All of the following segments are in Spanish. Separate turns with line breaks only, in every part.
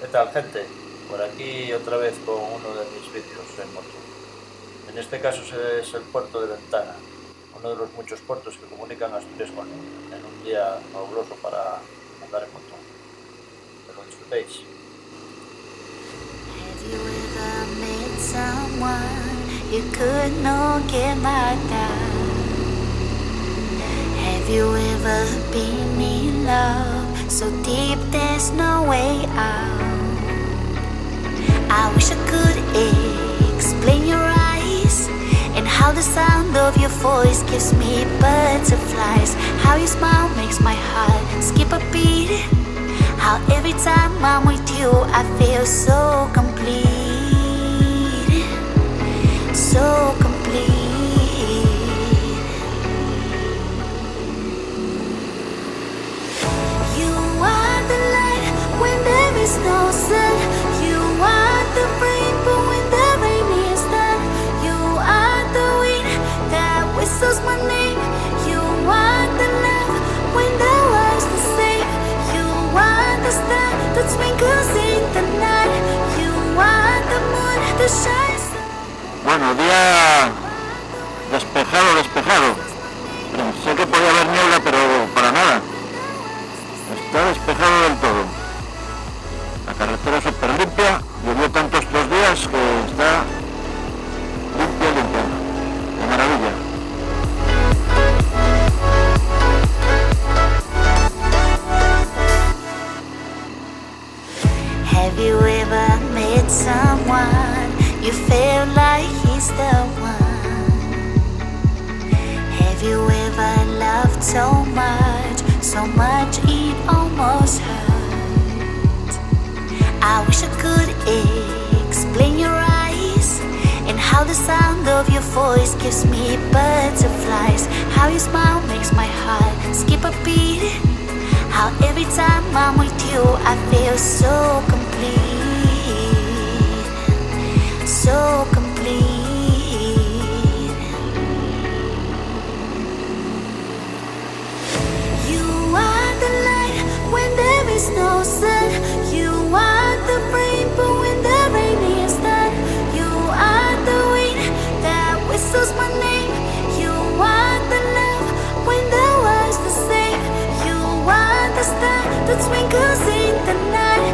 ¿Qué tal, gente? Por aquí otra vez con uno de mis vídeos en moto. En este caso es el puerto de Ventana, uno de los muchos puertos que comunican Asturias con León, en un día fabuloso para andar en moto. Que lo disfrutéis.
Have you ever met someone you could not get knocked down? Have you ever been in love so deep there's no way out? I wish I could explain your eyes and how the sound of your voice gives me butterflies. How your smile makes my heart skip a beat. How every time I'm with you I feel so complete. So complete. You are the light when there is no sun. You are the rainbow when the rain is done. You are the wind that whistles my name. You are the love when the world's the same. You are the star that twinkles in the night. You are the moon that shines.
Bueno, día despejado, despejado. Sé que podía haber niebla, pero para nada. Está despejado del todo. La carretera es súper limpia. Llovió tanto estos días que está limpia, limpia. De maravilla.
Have you ever met someone you feel like he's the one? Have you ever loved so much it almost hurt? I wish I could explain your eyes and how the sound of your voice gives me butterflies. How your smile makes my heart skip a beat. How every time I'm with you I feel so complete. So complete. You are the light when there is no sun. You are the rainbow when the rain is done. You are the wind that whistles my name. You are the love when the world's the same. You are the star that twinkles in the night.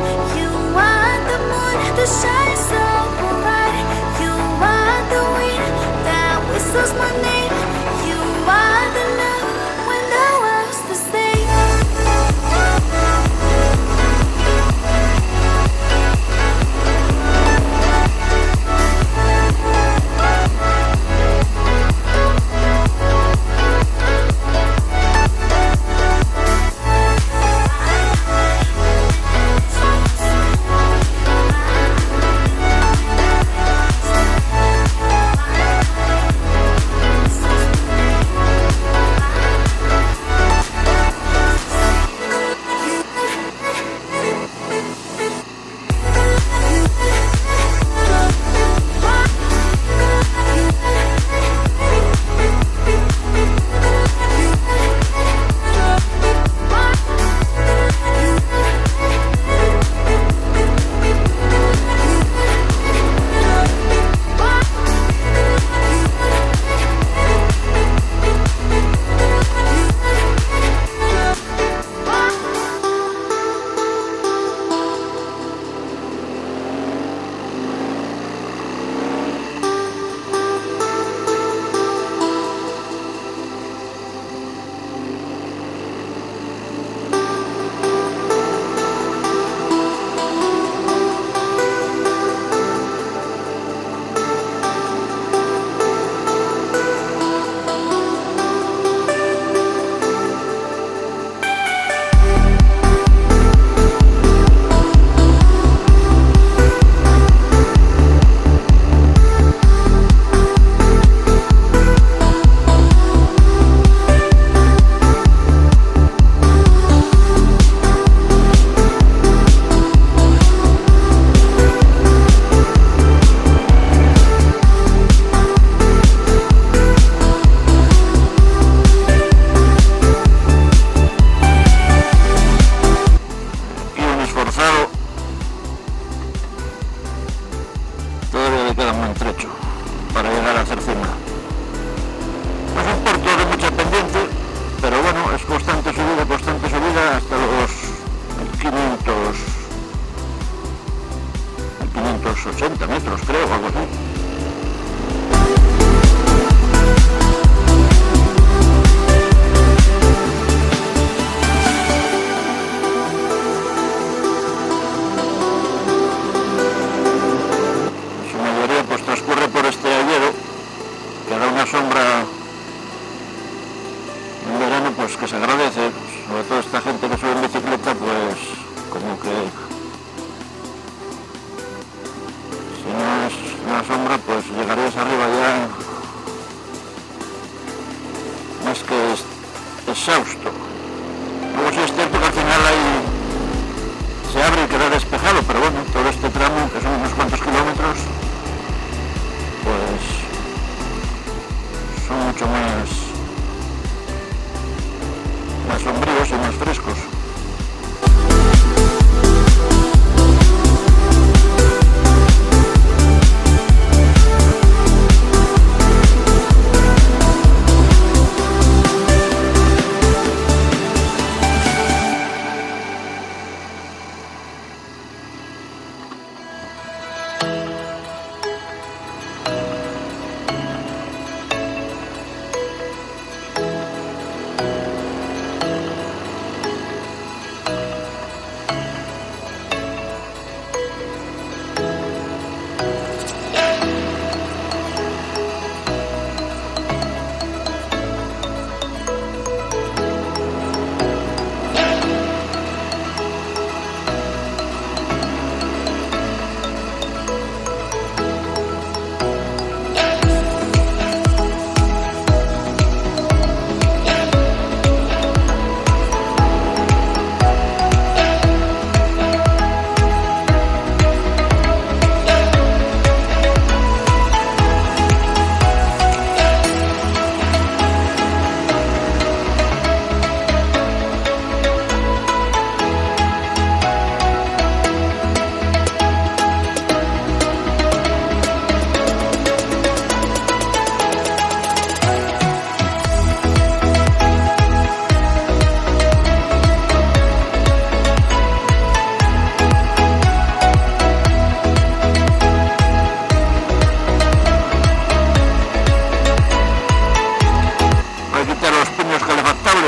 80 metros, creo, o algo así. Su mayoría pues transcurre por este hayedo, que da una sombra en verano pues que se agradece, sobre todo esta gente que sube en bicicleta, pues como que si no es una sombra pues llegarías arriba ya más que exhausto. Luego sí es cierto que al final ahí se abre y queda despejado, pero bueno, todo este tramo, que son unos cuantos kilómetros, pues son mucho más sombríos y más frescos.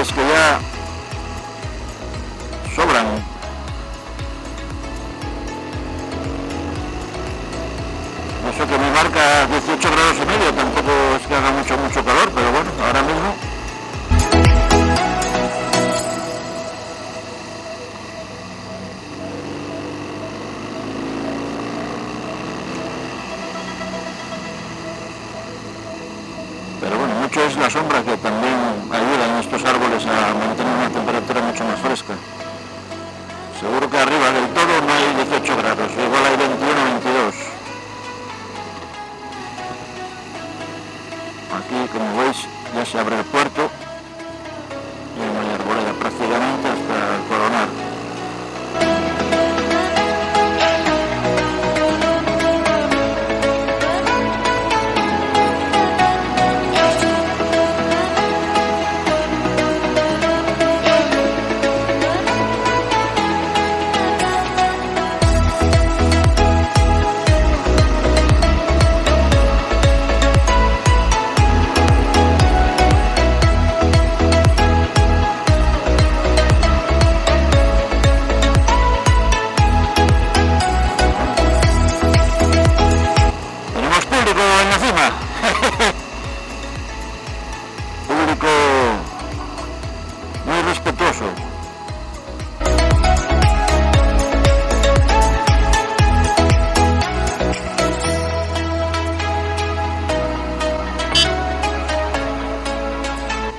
Que ya sobran. Eso que me marca 18 grados y medio, tampoco es que haga mucho calor, pero bueno, ahora mismo. Pero bueno, mucho es la sombra que también ayuda en estos árboles a mantener una temperatura mucho más fresca. Seguro que arriba del todo no hay 18 grados, igual hay 21 o 22. Aquí, como veis, ya se abre el puerto y no hay arboleda prácticamente hasta el coronar.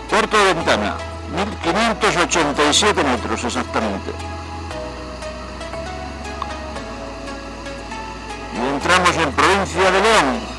Puerto de Ventana, 1587 metros exactamente. Y entramos en Provincia de León.